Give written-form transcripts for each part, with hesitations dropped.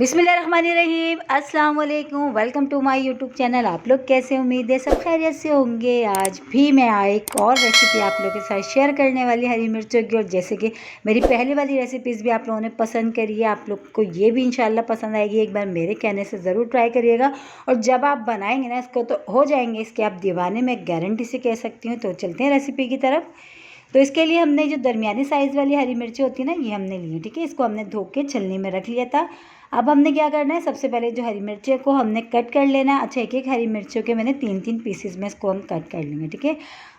बिस्मिल्लाहिर्रहमानिर्रहीम, अस्सलाम वालेकुम। Welcome to my YouTube channel. आप लोग कैसे, उम्मीद है सब खैरियत से होंगे। आज भी मैं एक और रेसिपी आप लोगों के साथ शेयर करने वाली हरी मिर्चों की। और जैसे कि मेरी पहली वाली रेसिपीज़ भी आप लोगों ने पसंद करी है, आप लोग को ये भी इंशाल्लाह पसंद आएगी। एक बार मेरे कहने से ज़रूर ट्राई करिएगा। और जब आप बनाएंगे ना इसको तो हो जाएंगे इसके आप दीवाने, मैं गारंटी से कह सकती हूँ। तो चलते हैं रेसिपी की तरफ। तो इसके लिए हमने जो दरमियानी साइज़ वाली हरी मिर्ची होती है ना, ये हमने ली है। ठीक है, इसको हमने धो के छलनी में रख लिया था। अब हमने क्या करना है, सबसे पहले जो हरी मिर्ची को हमने कट कर लेना है। अच्छा, एक एक हरी मिर्चियों के मैंने 3-3 पीसेस में इसको हम कट कर लेंगे। ठीक है,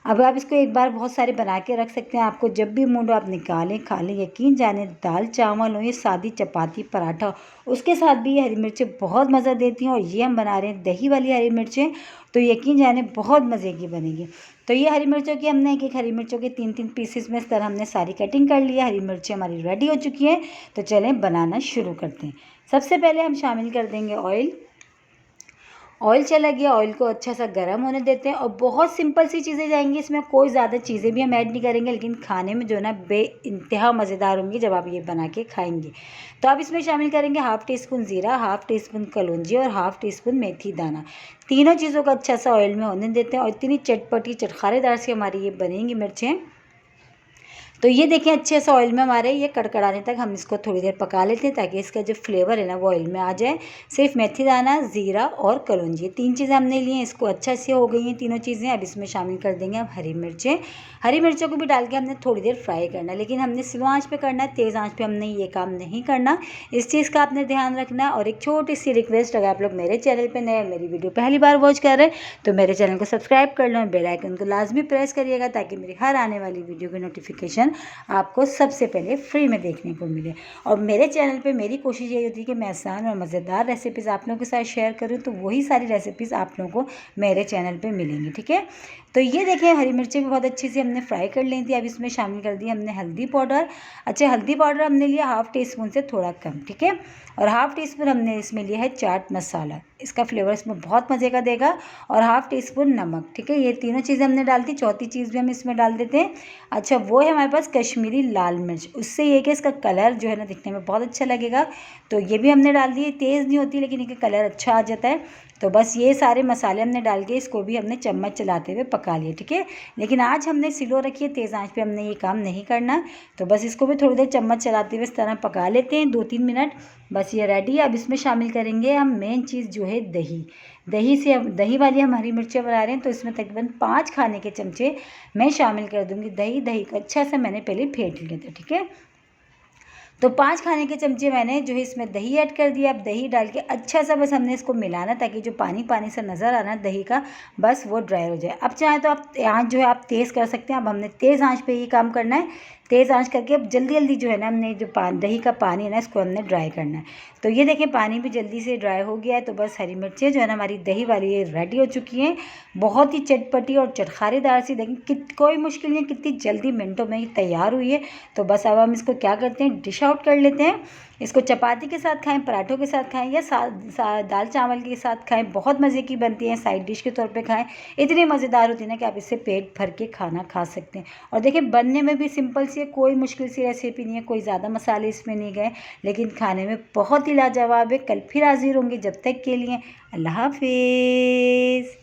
अब आप इसको एक बार बहुत सारे बना के रख सकते हैं। आपको जब भी मूड हो आप निकालें, खा लें। यकीन जाने दाल चावल हो या सादी चपाती पराठा हो, उसके साथ भी ये हरी मिर्चें बहुत मज़ा देती हैं। और ये हम बना रहे हैं दही वाली हरी मिर्चें, तो यकीन जाने बहुत मज़े की बनेगी। तो ये हरी मिर्चों की हमने एक एक हरी मिर्चों के 3-3 पीसेस में इस तरह हमने सारी कटिंग कर ली है। हरी मिर्चें हमारी रेडी हो चुकी हैं, तो चलें बनाना शुरू करते हैं। सबसे पहले हम शामिल कर देंगे ऑयल। ऑयल चला गया, ऑयल को अच्छा सा गर्म होने देते हैं। और बहुत सिंपल सी चीज़ें जाएंगी इसमें, कोई ज़्यादा चीज़ें भी हम ऐड नहीं करेंगे, लेकिन खाने में जो है ना बेइंतहा मज़ेदार होंगी जब आप ये बना के खाएंगे। तो अब इसमें शामिल करेंगे 1/2 टीस्पून ज़ीरा, 1/2 टीस्पून कलौंजी और 1/2 टीस्पून मेथी दाना। तीनों चीज़ों को अच्छा सा ऑयल में होने देते हैं। और इतनी चटपटी चटखारेदार सी हमारी ये बनेंगी मिर्चें। तो ये देखें, अच्छे से ऑयल में हमारे ये कड़कड़ाने तक हम इसको थोड़ी देर पका लेते हैं, ताकि इसका जो फ्लेवर है ना वो ऑयल में आ जाए। सिर्फ मेथी दाना, ज़ीरा और कलौंजी, 3 चीज़ें हमने ली हैं। इसको अच्छा से हो गई हैं तीनों चीज़ें। अब इसमें शामिल कर देंगे अब हरी मिर्चें। हरी मिर्चों को भी डाल के हमने थोड़ी देर फ्राई करना है, लेकिन हमने स्लो आँच पर करना है, तेज़ आँच पर हमने ये काम नहीं करना। इस चीज़ का आपने ध्यान रखना है। और एक छोटी सी रिक्वेस्ट, अगर आप लोग मेरे चैनल पर नए, मेरी वीडियो पहली बार वॉच कर रहे हैं, तो मेरे चैनल को सब्सक्राइब कर लो, बेल आइकन को लाजमी प्रेस करिएगा, ताकि मेरी हर आने वाली वीडियो की नोटिफिकेशन आपको सबसे पहले फ्री में देखने को मिले। और मेरे चैनल पे मेरी कोशिश यही होती है कि मैं आसान और मज़ेदार रेसिपीज़ आप लोगों के साथ शेयर करूं, तो वही सारी रेसिपीज़ आप लोगों को मेरे चैनल पे मिलेंगी। ठीक है, तो ये देखें हरी मिर्चें भी बहुत अच्छी से हमने फ्राई कर ली थी। अब इसमें शामिल कर दिया हमने हल्दी पाउडर। अच्छा, हल्दी पाउडर हमने लिया 1/2 टीस्पून से थोड़ा कम। ठीक है, और 1/2 टीस्पून हमने इसमें लिया है चाट मसाला, इसका फ्लेवर इसमें बहुत मज़े का देगा। और 1/2 टीस्पून नमक। ठीक है, ये तीनों चीज़ें हमने डाल दी। चौथी चीज़ भी हम इसमें डाल देते हैं। अच्छा, वो है हमारे पास कश्मीरी लाल मिर्च। उससे ये कि इसका कलर जो है ना दिखने में बहुत अच्छा लगेगा, तो ये भी हमने डाल दी। तेज़ नहीं होती, लेकिन इनका कलर अच्छा आ जाता है। तो बस ये सारे मसाले हमने डाल के इसको भी हमने चम्मच चलाते हुए पका लिए। ठीक है, लेकिन आज हमने स्लो रखी है, तेज़ आंच पे हमने ये काम नहीं करना। तो बस इसको भी थोड़ी देर चम्मच चलाते हुए इस तरह पका लेते हैं, 2-3 मिनट। बस ये रेडी है। अब इसमें शामिल करेंगे हम मेन चीज़ जो है दही। दही वाली हम हरी मिर्चें बना रहे हैं, तो इसमें तकरीबन 5 खाने के चमचे मैं शामिल कर दूँगी दही को अच्छा से मैंने पहले फेंट लिया था। ठीक है, तो 5 खाने के चमचे मैंने जो है इसमें दही ऐड कर दिया। अब दही डाल के अच्छा सा बस हमने इसको मिलाना, ताकि जो पानी पानी सा नज़र आना दही का, बस वो ड्राई हो जाए। अब चाहे तो आप आँच जो है आप तेज़ कर सकते हैं। अब हमने तेज़ आँच पे ही काम करना है। तेज़ आँच करके अब जल्दी जल्दी जो है ना हमने जो दही का पानी है ना, इसको हमने ड्राई करना है। तो ये देखें, पानी भी जल्दी से ड्राई हो गया है। तो बस हरी मिर्चें जो है ना हमारी दही वाली ये रेडी हो चुकी हैं। बहुत ही चटपटी और चटखारेदार सी, देखें कोई मुश्किल नहीं, कितनी जल्दी मिनटों में ही तैयार हुई है। तो बस अब हम इसको क्या करते हैं, डिश आउट कर लेते हैं। इसको चपाती के साथ खाएं, पराठों के साथ खाएं, या दाल चावल के साथ खाएं। बहुत मज़े की बनती है, साइड डिश के तौर पे खाएं। इतनी मज़ेदार होती है ना कि आप इससे पेट भर के खाना खा सकते हैं। और देखिए, बनने में भी सिंपल सी है, कोई मुश्किल सी रेसिपी नहीं है, कोई ज़्यादा मसाले इसमें नहीं गए, लेकिन खाने में बहुत ही लाजवाब है। कल फिर हाजिर होंगे, जब तक के लिए अल्लाह हाफिज़।